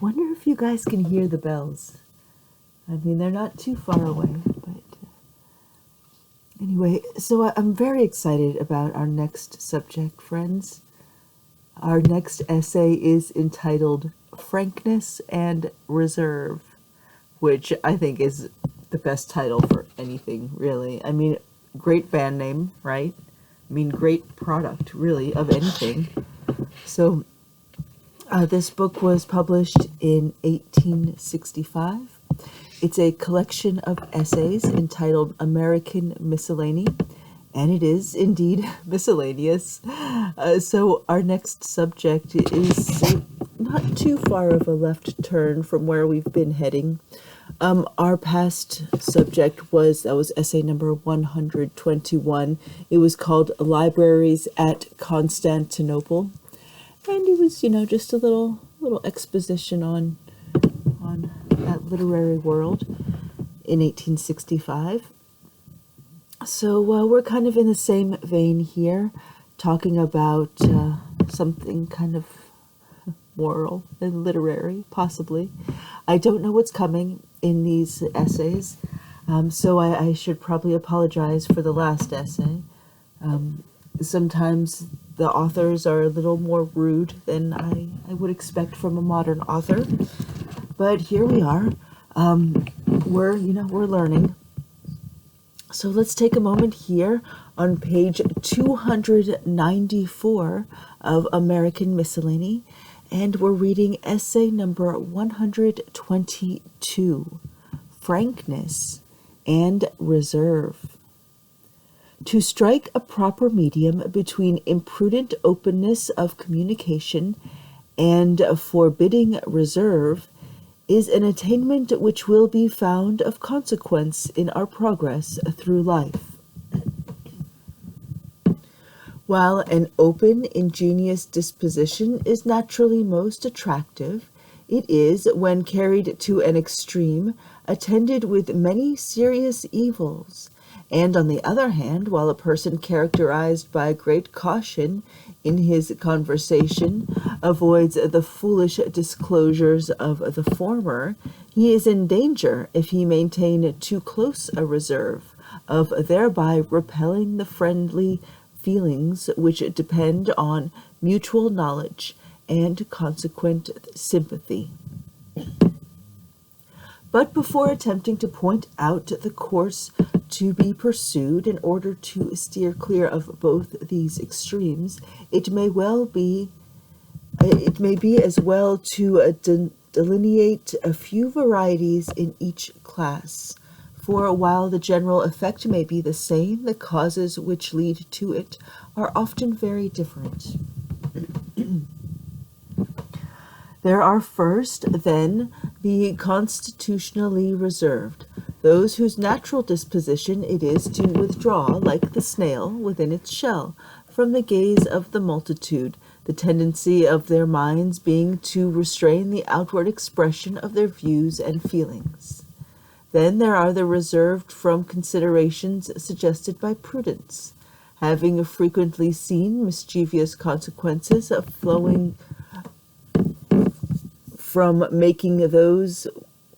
wonder if you guys can hear the bells. I mean, they're not too far away, but anyway, so I'm very excited about our next subject, friends. Our next essay is entitled Frankness and Reserve, which I think is the best title for anything, really. I mean, great band name, right? I mean, great product, really, of anything. So, this book was published in 1865. It's a collection of essays entitled American Miscellany, and it is indeed miscellaneous. So our next subject is not too far of a left turn from where we've been heading. Our past subject was essay number 121. It was called Libraries at Constantinople. And it was, just a little exposition on that literary world in 1865. So we're kind of in the same vein here, talking about something kind of moral and literary, possibly. I don't know what's coming in these essays, so I should probably apologize for the last essay. Sometimes the authors are a little more rude than I would expect from a modern author, but here we are. We're learning. So let's take a moment here on page 294 of American Miscellany, and we're reading essay number 122, Frankness and Reserve. To strike a proper medium between imprudent openness of communication and forbidding reserve is an attainment which will be found of consequence in our progress through life. While an open, ingenious disposition is naturally most attractive, it is, when carried to an extreme, attended with many serious evils. And on the other hand, while a person characterized by great caution in his conversation avoids the foolish disclosures of the former, he is in danger, if he maintain too close a reserve, of thereby repelling the friendly feelings which depend on mutual knowledge and consequent sympathy. But before attempting to point out the course to be pursued in order to steer clear of both these extremes, it may be as well to delineate a few varieties in each class. For while the general effect may be the same, the causes which lead to it are often very different. There are first, then, the constitutionally reserved, those whose natural disposition it is to withdraw, like the snail within its shell, from the gaze of the multitude, the tendency of their minds being to restrain the outward expression of their views and feelings. Then there are the reserved from considerations suggested by prudence, having frequently seen mischievous consequences of flowing from making those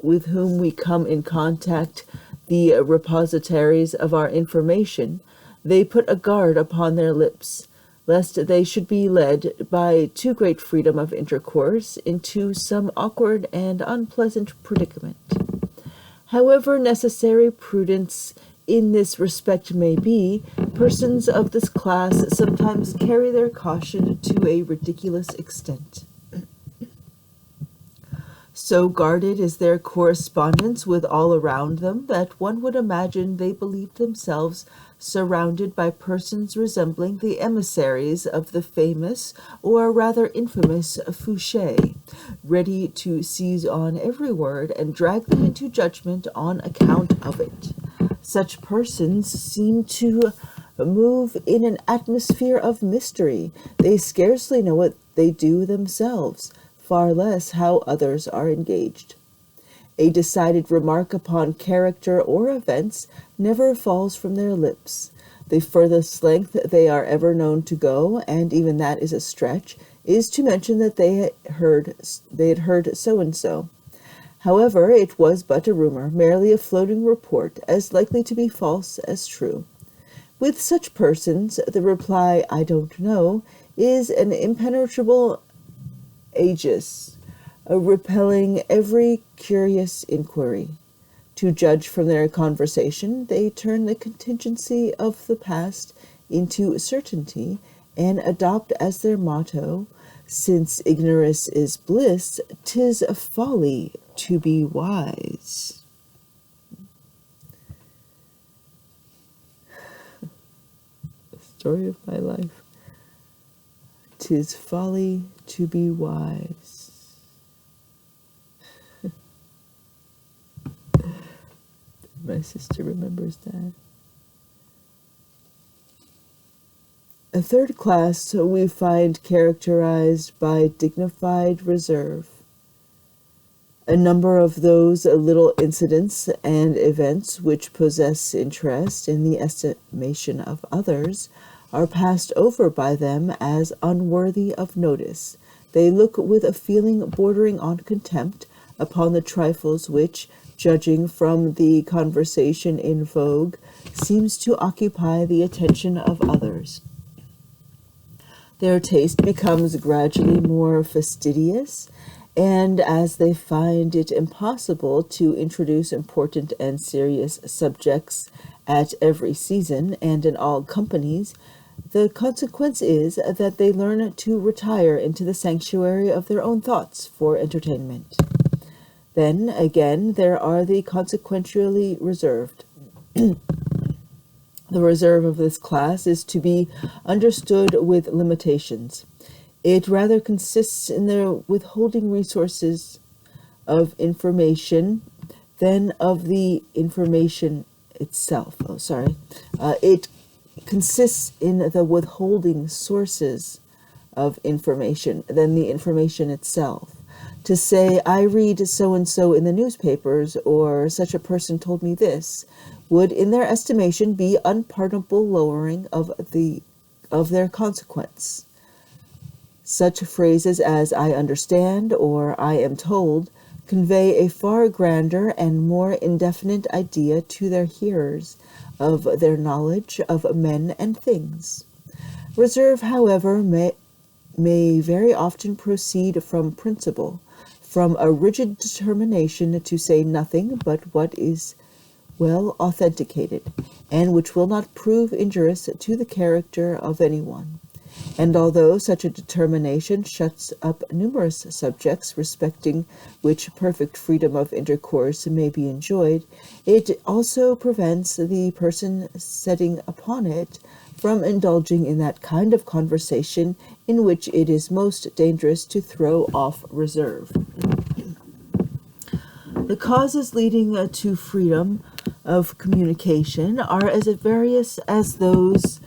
with whom we come in contact the repositories of our information. They put a guard upon their lips, lest they should be led by too great freedom of intercourse into some awkward and unpleasant predicament. However necessary prudence in this respect may be, persons of this class sometimes carry their caution to a ridiculous extent. So guarded is their correspondence with all around them that one would imagine they believed themselves surrounded by persons resembling the emissaries of the famous, or rather infamous, Fouché, ready to seize on every word and drag them into judgment on account of it. Such persons seem to move in an atmosphere of mystery. They scarcely know what they do themselves, far less how others are engaged. A decided remark upon character or events never falls from their lips. The furthest length they are ever known to go, and even that is a stretch, is to mention that they had heard so and so. However, it was but a rumor, merely a floating report, as likely to be false as true. With such persons, the reply, "I don't know," is an impenetrable aegis, repelling every curious inquiry. To judge from their conversation, they turn the contingency of the past into certainty, and adopt as their motto, "Since ignorance is bliss, 'tis a folly to be wise." The story of my life. "'Tis folly to be wise." My sister remembers that. A third class we find characterized by dignified reserve. A number of those little incidents and events which possess interest in the estimation of others are passed over by them as unworthy of notice. They look with a feeling bordering on contempt upon the trifles which, judging from the conversation in vogue, seems to occupy the attention of others. Their taste becomes gradually more fastidious, and as they find it impossible to introduce important and serious subjects at every season and in all companies, the consequence is that they learn to retire into the sanctuary of their own thoughts for entertainment. Then, again, there are the consequentially reserved. The reserve of this class is to be understood with limitations. It rather consists in their withholding resources of information than of the information itself. It consists in the withholding sources of information than the information itself. To say, "I read so-and-so in the newspapers," or "such a person told me this," would in their estimation be unpardonable lowering of their consequence. Such phrases as "I understand" or "I am told" convey a far grander and more indefinite idea to their hearers of their knowledge of men and things. Reserve, however, may very often proceed from principle, from a rigid determination to say nothing but what is well authenticated, and which will not prove injurious to the character of any one. And although such a determination shuts up numerous subjects respecting which perfect freedom of intercourse may be enjoyed, it also prevents the person setting upon it from indulging in that kind of conversation in which it is most dangerous to throw off reserve. The causes leading to freedom of communication are as various as those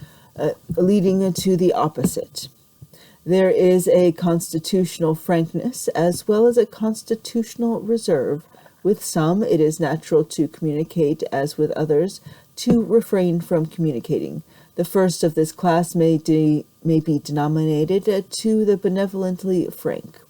leading to the opposite. There is a constitutional frankness as well as a constitutional reserve. With some, it is natural to communicate, as with others, to refrain from communicating. The first of this class may be denominated to the benevolently frank.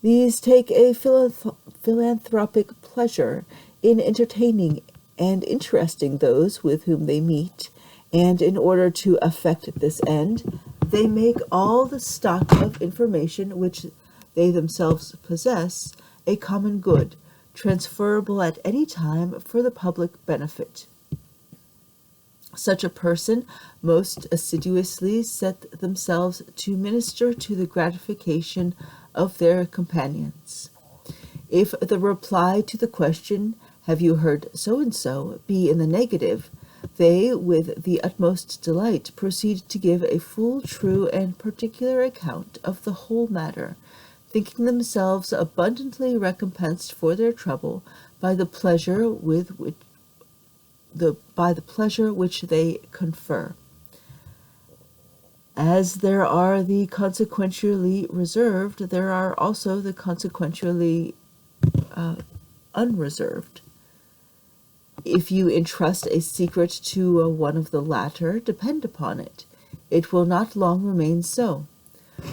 These take a philanthropic pleasure in entertaining and interesting those with whom they meet, and in order to effect this end, they make all the stock of information which they themselves possess a common good, transferable at any time for the public benefit. Such a person most assiduously set themselves to minister to the gratification of their companions. If the reply to the question, "Have you heard so-and-so?" be in the negative, they, with the utmost delight, proceed to give a full, true, and particular account of the whole matter, thinking themselves abundantly recompensed for their trouble by the pleasure which they confer. As there are the consequentially reserved, there are also the consequentially unreserved. If you entrust a secret to one of the latter, depend upon it, it will not long remain so.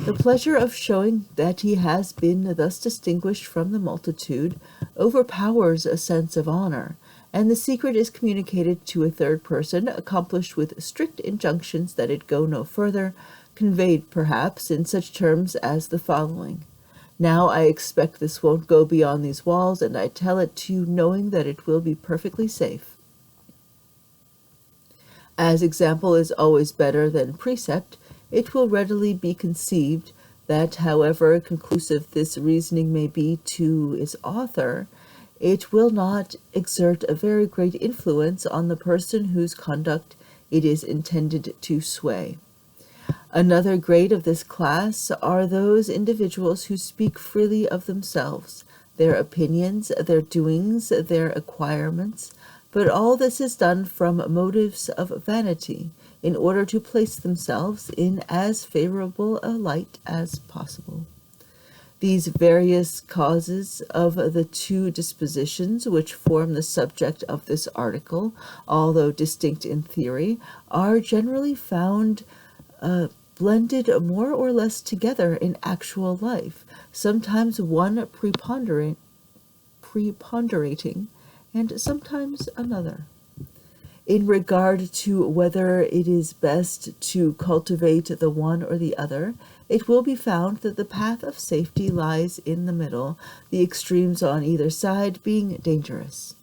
The pleasure of showing that he has been thus distinguished from the multitude overpowers a sense of honor, and the secret is communicated to a third person, accomplished with strict injunctions that it go no further, conveyed perhaps in such terms as the following: "Now I expect this won't go beyond these walls, and I tell it to you knowing that it will be perfectly safe." As example is always better than precept, it will readily be conceived that, however conclusive this reasoning may be to its author, it will not exert a very great influence on the person whose conduct it is intended to sway. Another grade of this class are those individuals who speak freely of themselves, their opinions, their doings, their acquirements, but all this is done from motives of vanity, in order to place themselves in as favorable a light as possible. These various causes of the two dispositions which form the subject of this article, although distinct in theory, are generally found blended more or less together in actual life, sometimes one preponderating, and sometimes another. In regard to whether it is best to cultivate the one or the other, it will be found that the path of safety lies in the middle, the extremes on either side being dangerous.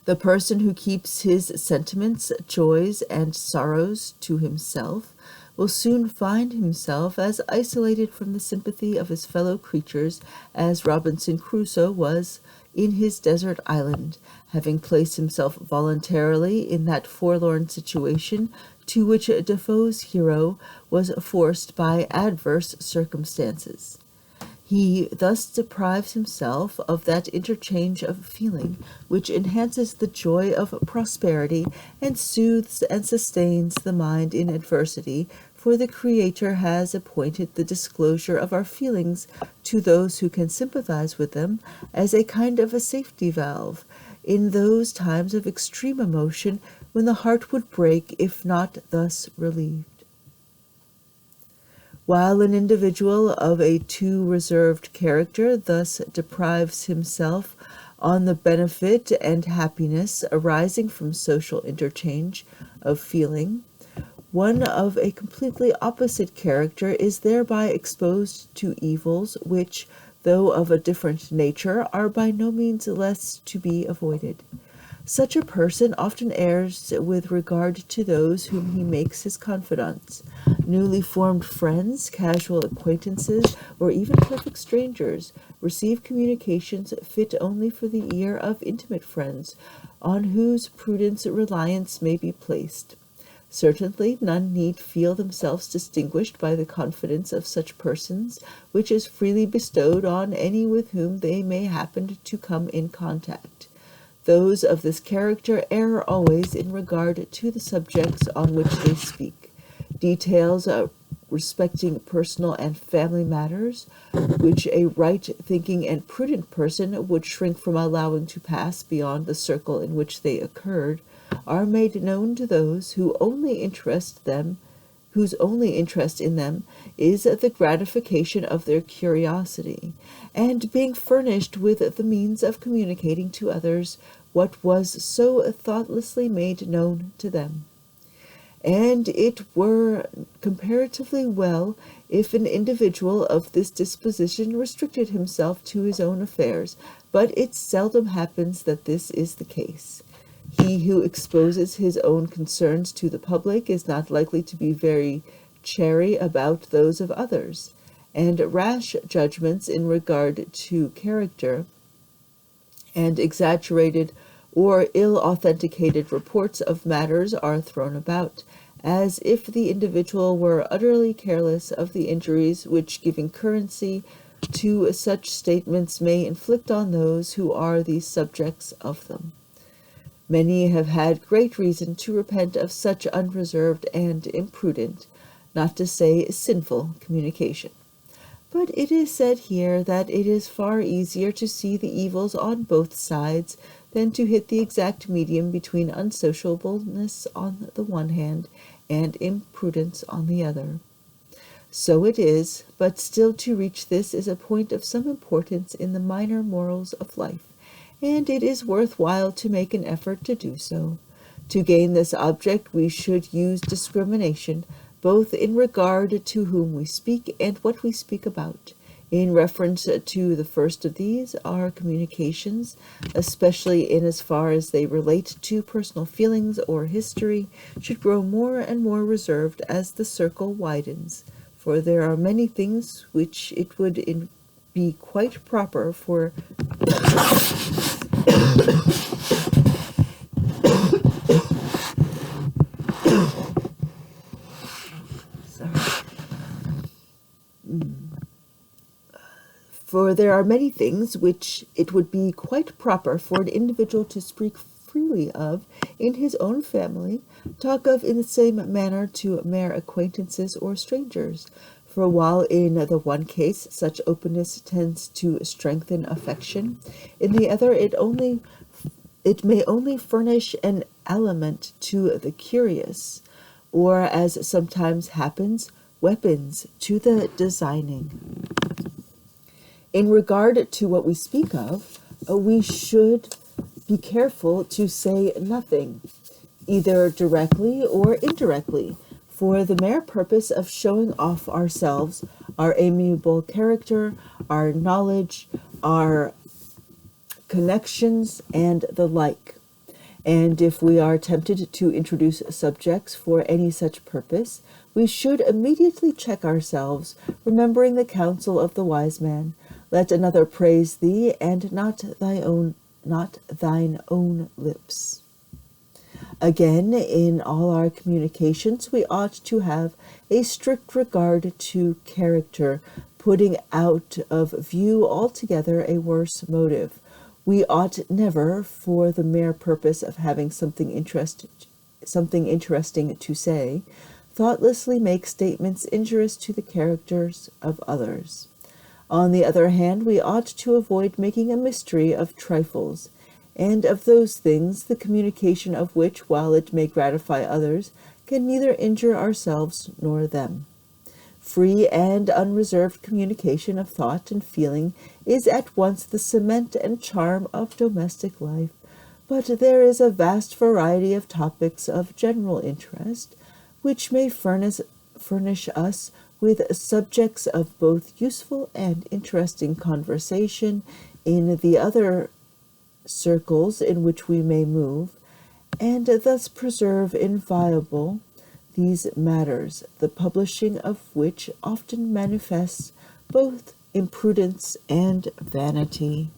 The person who keeps his sentiments, joys, and sorrows to himself will soon find himself as isolated from the sympathy of his fellow creatures as Robinson Crusoe was in his desert island, having placed himself voluntarily in that forlorn situation to which Defoe's hero was forced by adverse circumstances. He thus deprives himself of that interchange of feeling which enhances the joy of prosperity and soothes and sustains the mind in adversity, for the Creator has appointed the disclosure of our feelings to those who can sympathize with them as a kind of a safety valve in those times of extreme emotion when the heart would break if not thus relieved. While an individual of a too reserved character thus deprives himself on the benefit and happiness arising from social interchange of feeling, one of a completely opposite character is thereby exposed to evils which, though of a different nature, are by no means less to be avoided. Such a person often errs with regard to those whom he makes his confidants. Newly formed friends, casual acquaintances, or even perfect strangers receive communications fit only for the ear of intimate friends, on whose prudence reliance may be placed. Certainly none need feel themselves distinguished by the confidence of such persons, which is freely bestowed on any with whom they may happen to come in contact. Those of this character err always in regard to the subjects on which they speak. Details respecting personal and family matters, which a right-thinking and prudent person would shrink from allowing to pass beyond the circle in which they occurred, are made known to those whose only interest in them is the gratification of their curiosity, and being furnished with the means of communicating to others what was so thoughtlessly made known to them. And it were comparatively well if an individual of this disposition restricted himself to his own affairs, but it seldom happens that this is the case. He who exposes his own concerns to the public is not likely to be very chary about those of others, and rash judgments in regard to character and exaggerated or ill-authenticated reports of matters are thrown about, as if the individual were utterly careless of the injuries which giving currency to such statements may inflict on those who are the subjects of them. Many have had great reason to repent of such unreserved and imprudent, not to say sinful, communication. But it is said here that it is far easier to see the evils on both sides than to hit the exact medium between unsociableness on the one hand and imprudence on the other. So it is, but still to reach this is a point of some importance in the minor morals of life, and it is worthwhile to make an effort to do so. To gain this object, we should use discrimination, both in regard to whom we speak and what we speak about. In reference to the first of these, our communications, especially in as far as they relate to personal feelings or history, should grow more and more reserved as the circle widens, for there are many things which it would be quite proper for there are many things which it would be quite proper for an individual to speak freely of in his own family, talk of in the same manner to mere acquaintances or strangers. For while in the one case such openness tends to strengthen affection, in the other it may only furnish an aliment to the curious, or, as sometimes happens, weapons to the designing. In regard to what we speak of, we should be careful to say nothing, either directly or indirectly, for the mere purpose of showing off ourselves, our amiable character, our knowledge, our connections, and the like. And if we are tempted to introduce subjects for any such purpose, we should immediately check ourselves, remembering the counsel of the wise man, let another praise thee, and not thine own lips. Again, in all our communications, we ought to have a strict regard to character, putting out of view altogether a worse motive. We ought never, for the mere purpose of having something interesting to say, thoughtlessly make statements injurious to the characters of others. On the other hand, we ought to avoid making a mystery of trifles, and of those things, the communication of which, while it may gratify others, can neither injure ourselves nor them. Free and unreserved communication of thought and feeling is at once the cement and charm of domestic life, but there is a vast variety of topics of general interest, which may furnish us with subjects of both useful and interesting conversation in the other circles in which we may move, and thus preserve inviolable these matters, the publishing of which often manifests both imprudence and vanity.